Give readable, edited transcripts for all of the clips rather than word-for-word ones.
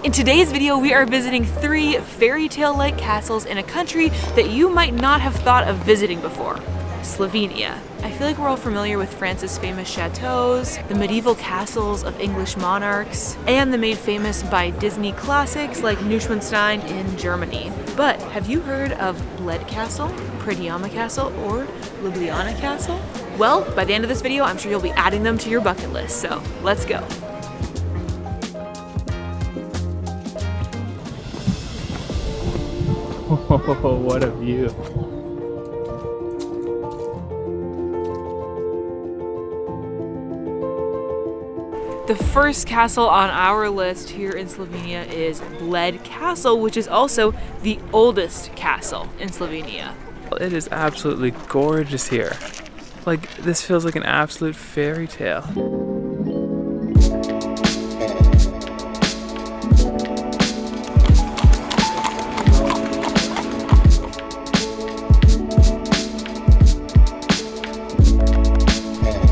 In today's video, we are visiting 3 fairy tale-like castles in a country that you might not have thought of visiting before, Slovenia. I feel like we're all familiar with France's famous chateaus, the medieval castles of English monarchs, and the made famous by Disney classics like Neuschwanstein in Germany. But have you heard of Bled Castle, Predjama Castle, or Ljubljana Castle? Well, by the end of this video, I'm sure you'll be adding them to your bucket list, so let's go. Oh, what a view. The first castle on our list here in Slovenia is Bled Castle, which is also the oldest castle in Slovenia. It is absolutely gorgeous here. Like, this feels like an absolute fairy tale.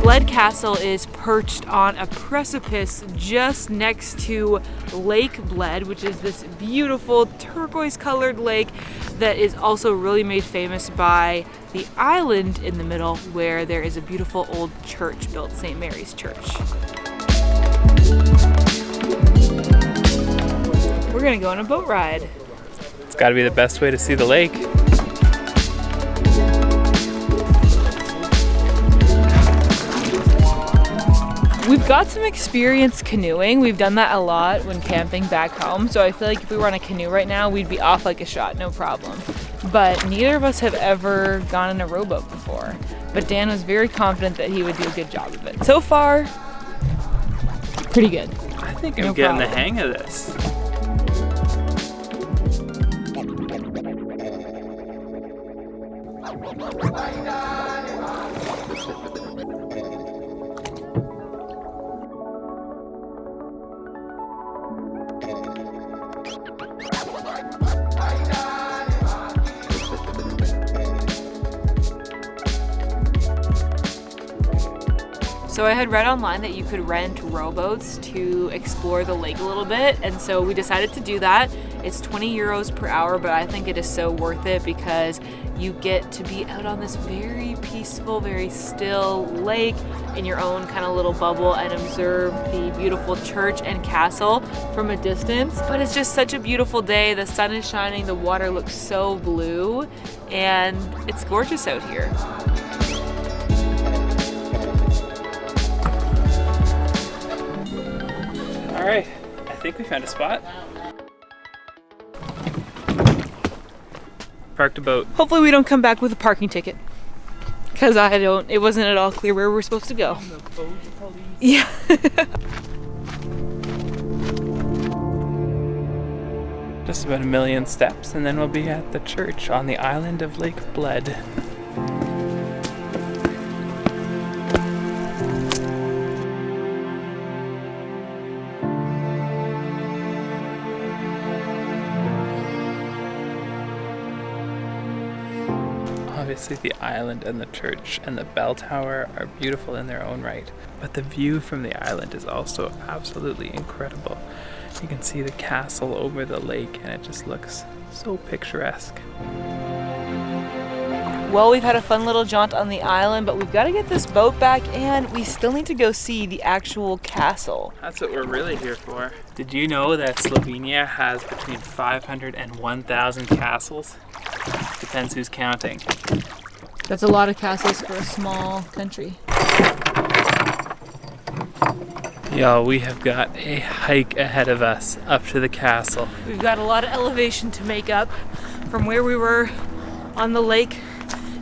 Bled Castle is perched on a precipice just next to Lake Bled, which is this beautiful turquoise-colored lake that is also really made famous by the island in the middle where there is a beautiful old church built, St. Mary's Church. We're gonna go on a boat ride. It's gotta be the best way to see the lake. We've got some experience canoeing. We've done that a lot when camping back home, so I feel like if we were on a canoe right now, we'd be off like a shot, no problem. But neither of us have ever gone in a rowboat before. But Dan was very confident that he would do a good job of it. So far, pretty good. I think I'm getting the hang of this. So I had read online that you could rent rowboats to explore the lake a little bit, and so we decided to do that. It's 20 euros per hour, but I think it is so worth it because you get to be out on this very peaceful, very still lake in your own kind of little bubble and observe the beautiful church and castle from a distance. But it's just such a beautiful day. The sun is shining, the water looks so blue, and it's gorgeous out here. All right, I think we found a spot. Parked a boat. Hopefully we don't come back with a parking ticket, because it wasn't at all clear where we're supposed to go. Yeah. Just about 1 million steps and then we'll be at the church on the island of Lake Bled. Obviously the island and the church and the bell tower are beautiful in their own right, but the view from the island is also absolutely incredible. You can see the castle over the lake and it just looks so picturesque. Well, we've had a fun little jaunt on the island, but we've got to get this boat back and we still need to go see the actual castle. That's what we're really here for. Did you know that Slovenia has between 500 and 1,000 castles? Depends who's counting. That's a lot of castles for a small country. Y'all, we have got a hike ahead of us up to the castle. We've got a lot of elevation to make up from where we were on the lake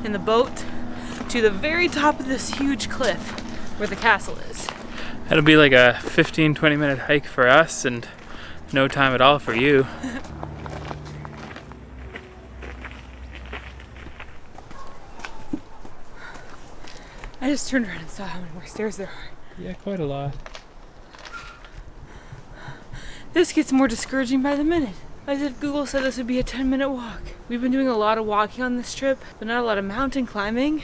in the boat to the very top of this huge cliff where the castle is. It'll be like a 15-20 minute hike for us and no time at all for you. I just turned around and saw how many more stairs there are. Yeah, quite a lot. This gets more discouraging by the minute. As if Google said this would be a 10-minute walk. We've been doing a lot of walking on this trip, but not a lot of mountain climbing.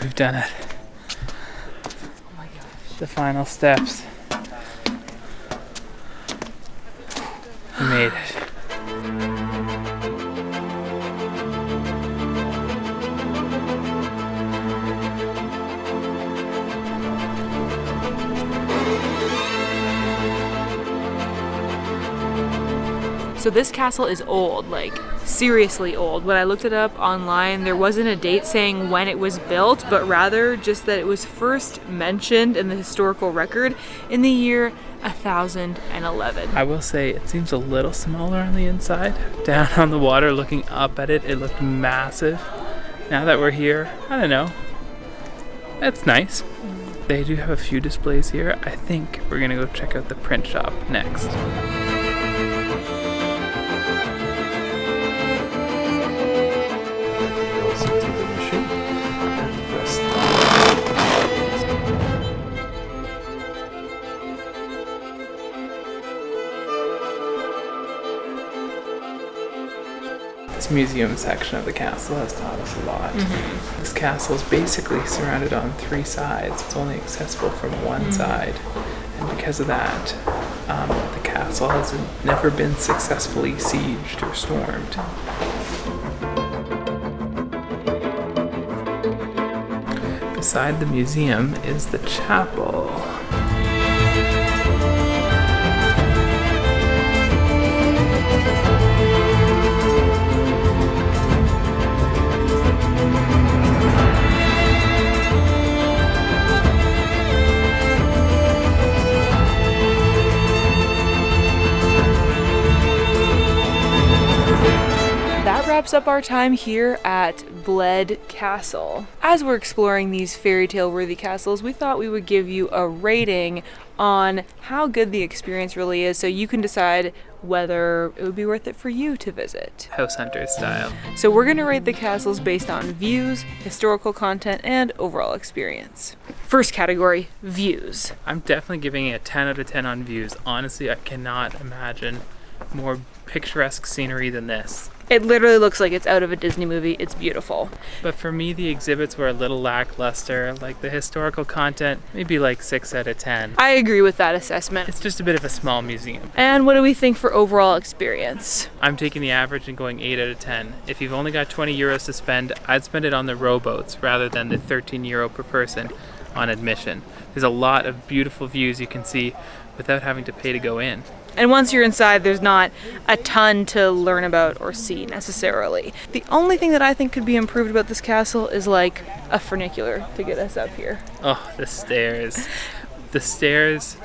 We've done it. Oh my gosh. The final steps. We made it. So this castle is old, like seriously old. When I looked it up online, there wasn't a date saying when it was built, but rather just that it was first mentioned in the historical record in the year 1011. I will say it seems a little smaller on the inside. Down on the water, looking up at it, it looked massive. Now that we're here, I don't know. That's nice. They do have a few displays here. I think we're gonna go check out the print shop next. This museum section of the castle has taught us a lot. This castle is basically surrounded on 3 sides. It's only accessible from one side. And because of that, the castle has never been successfully sieged or stormed. Beside the museum is the chapel. Wraps up our time here at Bled Castle. As we're exploring these fairy tale worthy castles, we thought we would give you a rating on how good the experience really is so you can decide whether it would be worth it for you to visit. House hunter style. So we're going to rate the castles based on views, historical content, and overall experience. First category, views. I'm definitely giving it a 10 out of 10 on views. Honestly, I cannot imagine more picturesque scenery than this. It literally looks like it's out of a Disney movie. It's beautiful. But for me, the exhibits were a little lackluster. Like the historical content, maybe like 6 out of 10. I agree with that assessment. It's just a bit of a small museum. And what do we think for overall experience? I'm taking the average and going 8 out of 10. If you've only got 20 euros to spend, I'd spend it on the rowboats rather than the 13 euro per person on admission. There's a lot of beautiful views you can see without having to pay to go in. And once you're inside, there's not a ton to learn about or see necessarily. The only thing that I think could be improved about this castle is like a funicular to get us up here. Oh, the stairs. The stairs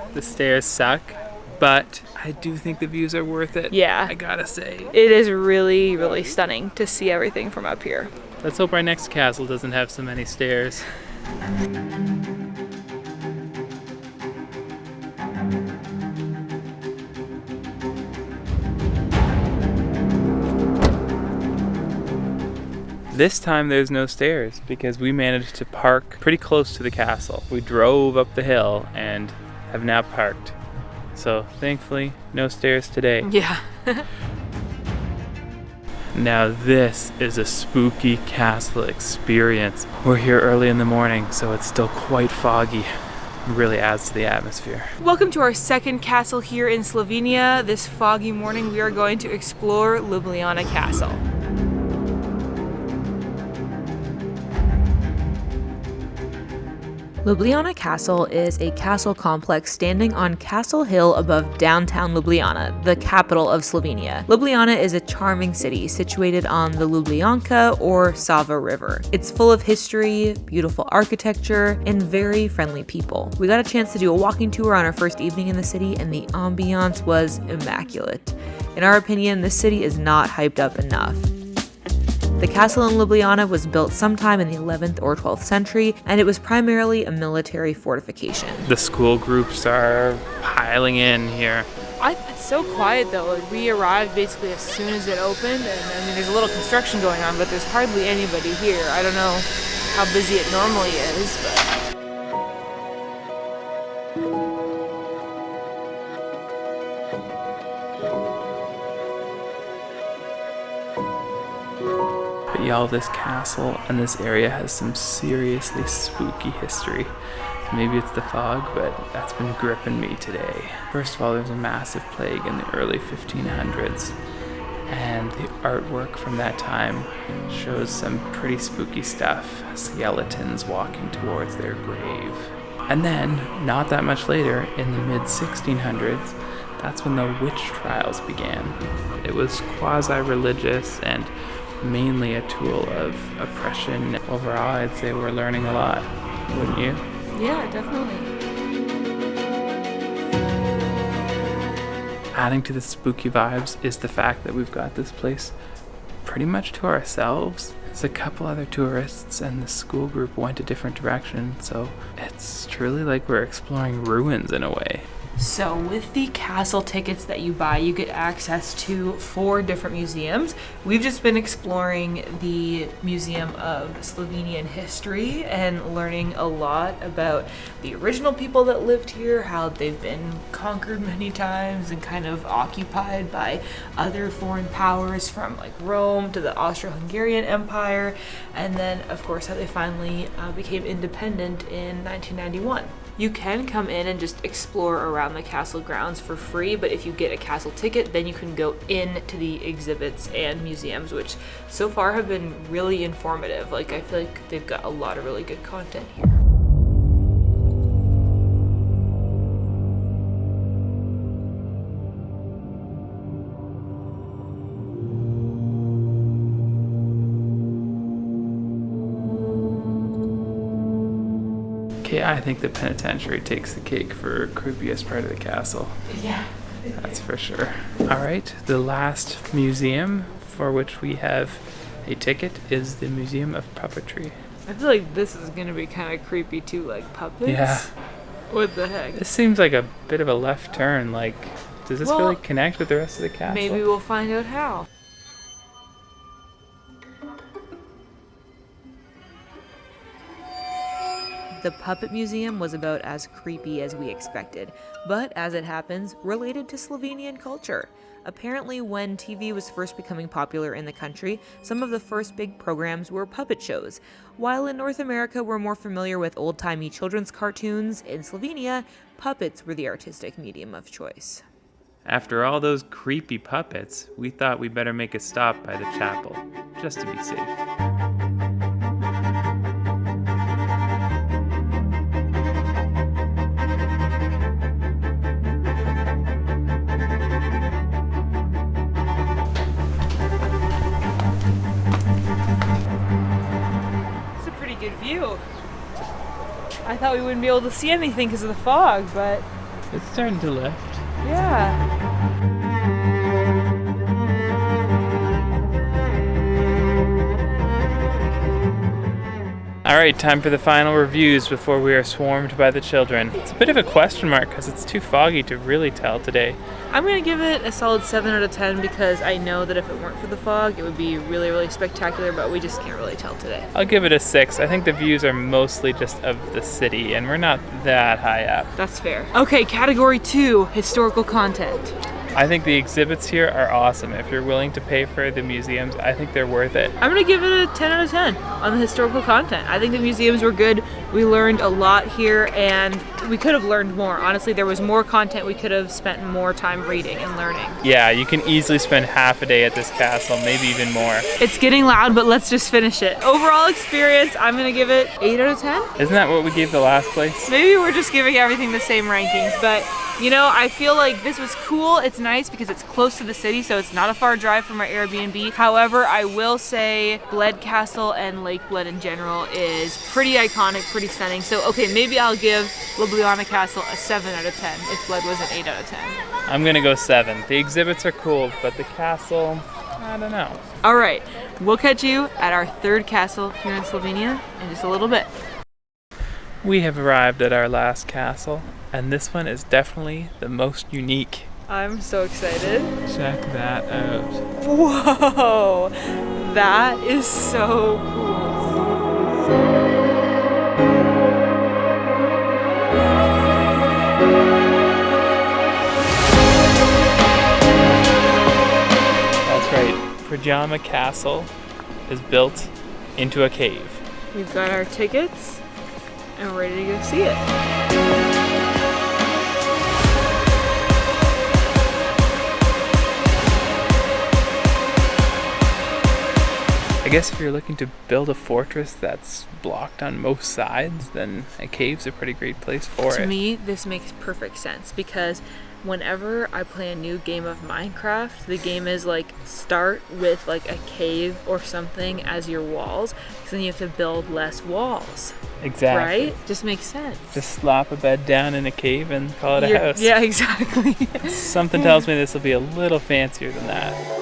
suck, but I do think the views are worth it. Yeah. I gotta say. It is really, really stunning to see everything from up here. Let's hope our next castle doesn't have so many stairs. This time there's no stairs because we managed to park pretty close to the castle. We drove up the hill and have now parked. So thankfully, no stairs today. Yeah. Now this is a spooky castle experience. We're here early in the morning, so it's still quite foggy. It really adds to the atmosphere. Welcome to our second castle here in Slovenia. This foggy morning we are going to explore Ljubljana Castle. Ljubljana Castle is a castle complex standing on Castle Hill above downtown Ljubljana, the capital of Slovenia. Ljubljana is a charming city situated on the Ljubljanka or Sava River. It's full of history, beautiful architecture, and very friendly people. We got a chance to do a walking tour on our first evening in the city, and the ambiance was immaculate. In our opinion, the city is not hyped up enough. The castle in Ljubljana was built sometime in the 11th or 12th century, and it was primarily a military fortification. The school groups are piling in here. It's so quiet though. Like, we arrived basically as soon as it opened, and I mean there's a little construction going on, but there's hardly anybody here. I don't know how busy it normally is, but... But y'all, this castle and this area has some seriously spooky history. Maybe it's the fog, but that's been gripping me today. First of all, there's a massive plague in the early 1500s, and the artwork from that time shows some pretty spooky stuff. Skeletons walking towards their grave. And then, not that much later, in the mid-1600s, that's when the witch trials began. It was quasi-religious and mainly a tool of oppression. Overall, I'd say we're learning a lot, wouldn't you? Yeah, definitely. Adding to the spooky vibes is the fact that we've got this place pretty much to ourselves. There's a couple other tourists and the school group went a different direction, so it's truly like we're exploring ruins in a way. So with the castle tickets that you buy, you get access to 4 different museums. We've just been exploring the Museum of Slovenian History and learning a lot about the original people that lived here, how they've been conquered many times and kind of occupied by other foreign powers from like Rome to the Austro-Hungarian Empire, and then of course how they finally became independent in 1991. You can come in and just explore around the castle grounds for free, but if you get a castle ticket, then you can go into the exhibits and museums, which so far have been really informative. Like, I feel like they've got a lot of really good content here. Okay, I think the penitentiary takes the cake for creepiest part of the castle. Yeah. That's for sure. Alright, the last museum for which we have a ticket is the Museum of Puppetry. I feel like this is gonna be kind of creepy too, like puppets. Yeah. What the heck? This seems like a bit of a left turn. Like, does this really connect with the rest of the castle? Maybe we'll find out how. The Puppet Museum was about as creepy as we expected, but as it happens, related to Slovenian culture. Apparently, when TV was first becoming popular in the country, some of the first big programs were puppet shows. While in North America we're more familiar with old-timey children's cartoons, in Slovenia, puppets were the artistic medium of choice. After all those creepy puppets, we thought we'd better make a stop by the chapel, just to be safe. I thought we wouldn't be able to see anything because of the fog, but it's starting to lift. Yeah. Alright, time for the final reviews before we are swarmed by the children. It's a bit of a question mark because it's too foggy to really tell today. I'm going to give it a solid 7 out of 10 because I know that if it weren't for the fog, it would be really, really spectacular, but we just can't really tell today. I'll give it a 6. I think the views are mostly just of the city, and we're not that high up. That's fair. Okay, category 2, historical content. I think the exhibits here are awesome. If you're willing to pay for the museums, I think they're worth it. I'm going to give it a 10 out of 10 on the historical content. I think the museums were good. We learned a lot here, and we could have learned more. Honestly, there was more content we could have spent more time reading and learning. Yeah, you can easily spend half a day at this castle, maybe even more. It's getting loud, but let's just finish it. Overall experience, I'm going to give it 8 out of 10. Isn't that what we gave the last place? Maybe we're just giving everything the same rankings, but you know, I feel like this was cool. It's nice because it's close to the city, so it's not a far drive from our Airbnb. However, I will say Bled Castle and Lake Bled in general is pretty iconic, pretty stunning. So, okay, maybe I'll give Ljubljana Castle a 7 out of 10 if Bled was an 8 out of 10. I'm gonna go 7. The exhibits are cool, but the castle, I don't know. All right, we'll catch you at our 3rd castle here in Slovenia in just a little bit. We have arrived at our last castle, and this one is definitely the most unique. I'm so excited. Check that out. Whoa, that is so cool. That's right, Predjama Castle is built into a cave. We've got our tickets and we're ready to go see it. I guess if you're looking to build a fortress that's blocked on most sides, then a cave's a pretty great place for it. To me, this makes perfect sense because whenever I play a new game of Minecraft, the game is like start with like a cave or something as your walls, because then you have to build less walls. Exactly. Right? Just makes sense. Just slap a bed down in a cave and call it a house. Yeah, exactly. Something tells me this will be a little fancier than that.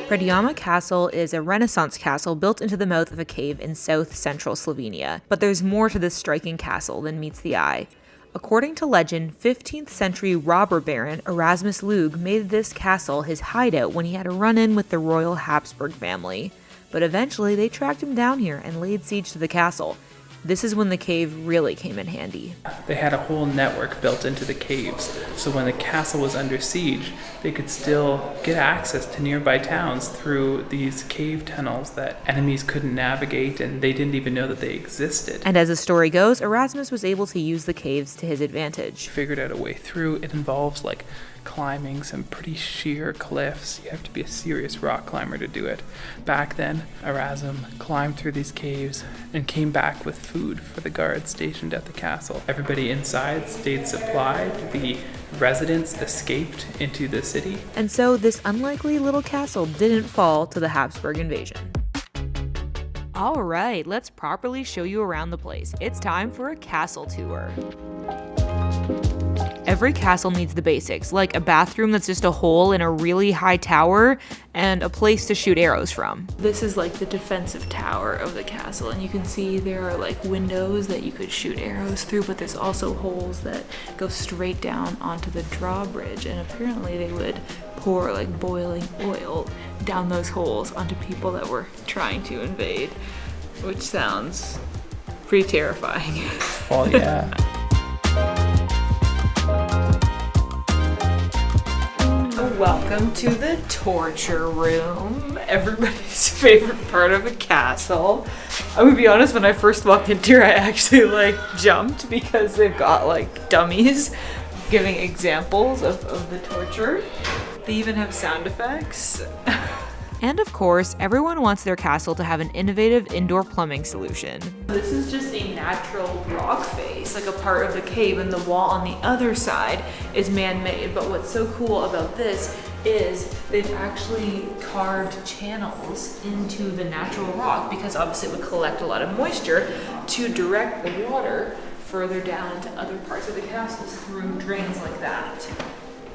Predjama Castle is a Renaissance castle built into the mouth of a cave in south-central Slovenia. But there's more to this striking castle than meets the eye. According to legend, 15th century robber baron Erasmus Lug made this castle his hideout when he had a run-in with the royal Habsburg family. But eventually they tracked him down here and laid siege to the castle. This is when the cave really came in handy. They had a whole network built into the caves, so when the castle was under siege, they could still get access to nearby towns through these cave tunnels that enemies couldn't navigate, and they didn't even know that they existed. And as the story goes, Erasmus was able to use the caves to his advantage. Figured out a way through. It involves like climbing some pretty sheer cliffs. You have to be a serious rock climber to do it. Back then, Erasmus climbed through these caves and came back with food for the guards stationed at the castle. Everybody inside stayed supplied. The residents escaped into the city. And so this unlikely little castle didn't fall to the Habsburg invasion. All right, let's properly show you around the place. It's time for a castle tour. Every castle needs the basics, like a bathroom that's just a hole in a really high tower and a place to shoot arrows from. This is like the defensive tower of the castle, and you can see there are like windows that you could shoot arrows through, but there's also holes that go straight down onto the drawbridge, and apparently they would pour like boiling oil down those holes onto people that were trying to invade, which sounds pretty terrifying. Well, yeah. Welcome to the torture room, everybody's favorite part of a castle. I'm gonna be honest, when I first walked in here, I actually like jumped because they've got like dummies giving examples of the torture. They even have sound effects. And of course, everyone wants their castle to have an innovative indoor plumbing solution. This is just a natural rock face, like a part of the cave, and the wall on the other side is man-made. But what's so cool about this is they've actually carved channels into the natural rock, because obviously it would collect a lot of moisture, to direct the water further down to other parts of the castle through drains like that.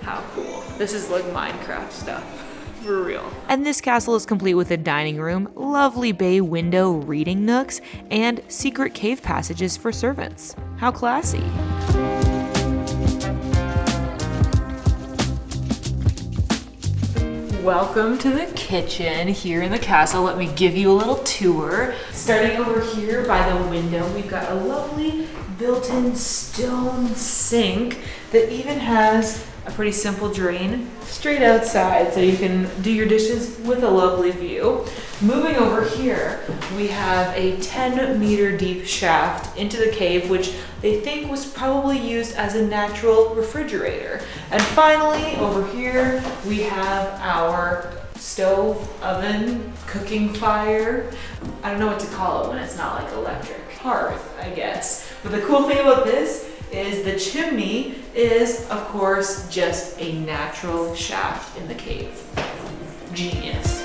How cool. This is like Minecraft stuff. For real. And this castle is complete with a dining room, lovely bay window reading nooks, and secret cave passages for servants. How classy. Welcome to the kitchen here in the castle. Let me give you a little tour. Starting over here by the window, we've got a lovely built-in stone sink that even has a pretty simple drain straight outside, so you can do your dishes with a lovely view. Moving over here, we have a 10-meter deep shaft into the cave, which they think was probably used as a natural refrigerator. And finally, over here, we have our stove, oven, cooking fire. I don't know what to call it when it's not like electric. Hearth, I guess. But the cool thing about this is the chimney is, of course, just a natural shaft in the cave. Genius.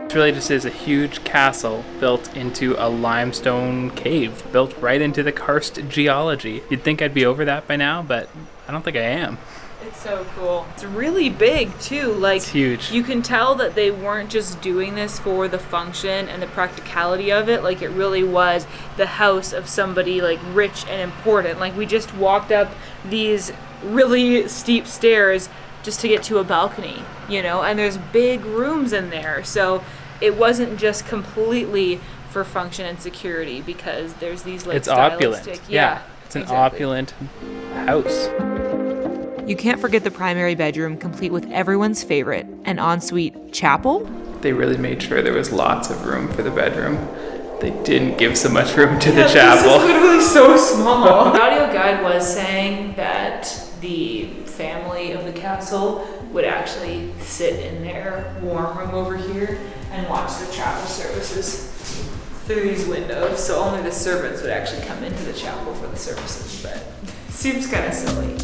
It really just is a huge castle built into a limestone cave, built right into the karst geology. You'd think I'd be over that by now, but I don't think I am. It's so cool. It's really big too. Like, it's huge. You can tell that they weren't just doing this for the function and the practicality of it. Like, it really was the house of somebody like rich and important. Like, we just walked up these really steep stairs just to get to a balcony, you know, and there's big rooms in there. So it wasn't just completely for function and security, because there's these like it's stylistic, opulent. Yeah. It's an Exactly. opulent house. You can't forget the primary bedroom, complete with everyone's favorite, an ensuite chapel. They really made sure there was lots of room for the bedroom. They didn't give so much room to the chapel. This is literally so small. The audio guide was saying that the family of the castle would actually sit in their warm room over here and watch the chapel services through these windows. So only the servants would actually come into the chapel for the services, but it seems kind of silly.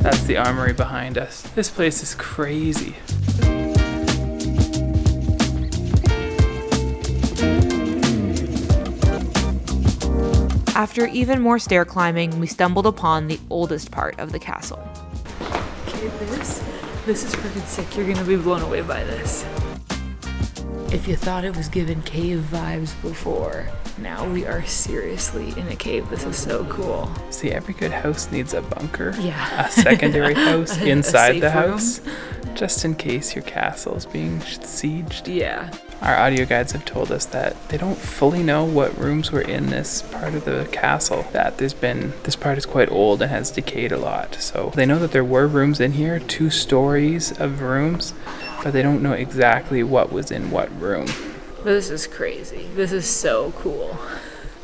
That's the armory behind us. This place is crazy. After even more stair climbing, we stumbled upon the oldest part of the castle. Okay, this is freaking sick. You're gonna be blown away by this. If you thought it was giving cave vibes before, now we are seriously in a cave. This is so cool. See, every good house needs a bunker. Yeah. A secondary house inside the safe room. house, just in case your castle is being sieged. Yeah. Our audio guides have told us that they don't fully know what rooms were in this part of the castle, that this part is quite old and has decayed a lot. So they know that there were rooms in here, 2 stories of rooms, but they don't know exactly what was in what room. This is crazy. This is so cool.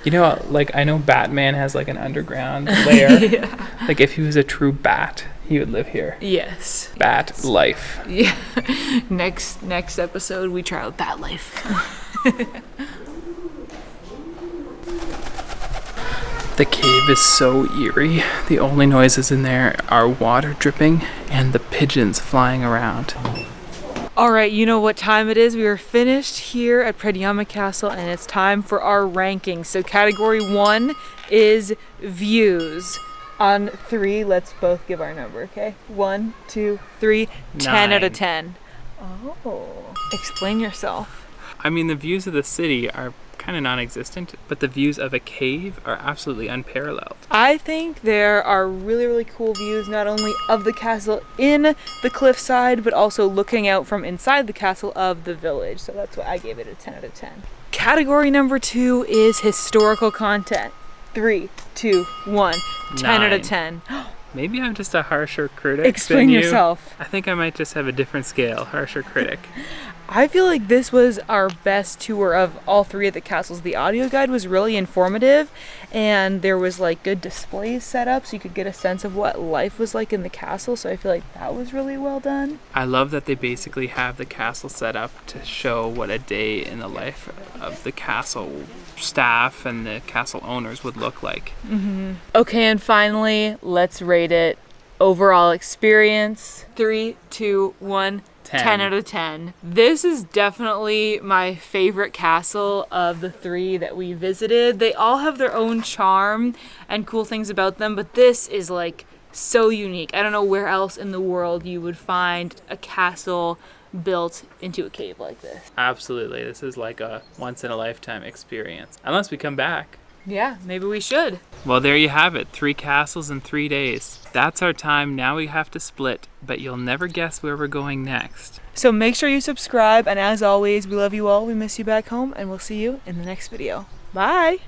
You know, like, I know Batman has like an underground lair. Yeah. Like, if he was a true bat, he would live here. Yes. Bat life. Yeah. Next episode, we try out that life. The cave is so eerie. The only noises in there are water dripping and the pigeons flying around. All right, you know what time it is. We are finished here at Predjama Castle, and it's time for our rankings. So category 1 is views. On 3, let's both give our number, okay? 1, 2, 3, 10 out of 10. Oh, explain yourself. I mean, the views of the city are kind of non-existent, but the views of a cave are absolutely unparalleled. I think there are really, really cool views, not only of the castle in the cliffside, but also looking out from inside the castle of the village. So that's why I gave it a 10 out of 10. Category number 2 is historical content. 3, 2, 1, 10 out of 10. Maybe I'm just a harsher critic Explain than you. yourself. I think I might just have a different scale, harsher critic. I feel like this was our best tour of all 3 of the castles. The audio guide was really informative, and there was like good displays set up so you could get a sense of what life was like in the castle. So I feel like that was really well done. I love that they basically have the castle set up to show what a day in the life of the castle staff and the castle owners would look like. Okay, and finally, let's rate it. Overall experience. 3, 2, 1. 10 out of 10. This is definitely my favorite castle of the 3 that we visited. They all have their own charm and cool things about them, but this is like so unique. I don't know where else in the world you would find a castle built into a cave like this. Absolutely. This is like a once-in-a-lifetime experience. Unless we come back. Yeah, maybe we should. Well, there you have it. 3 castles in 3 days. That's our time. Now we have to split, but you'll never guess where we're going next. So make sure you subscribe, and as always, we love you all. We miss you back home, and we'll see you in the next video. Bye!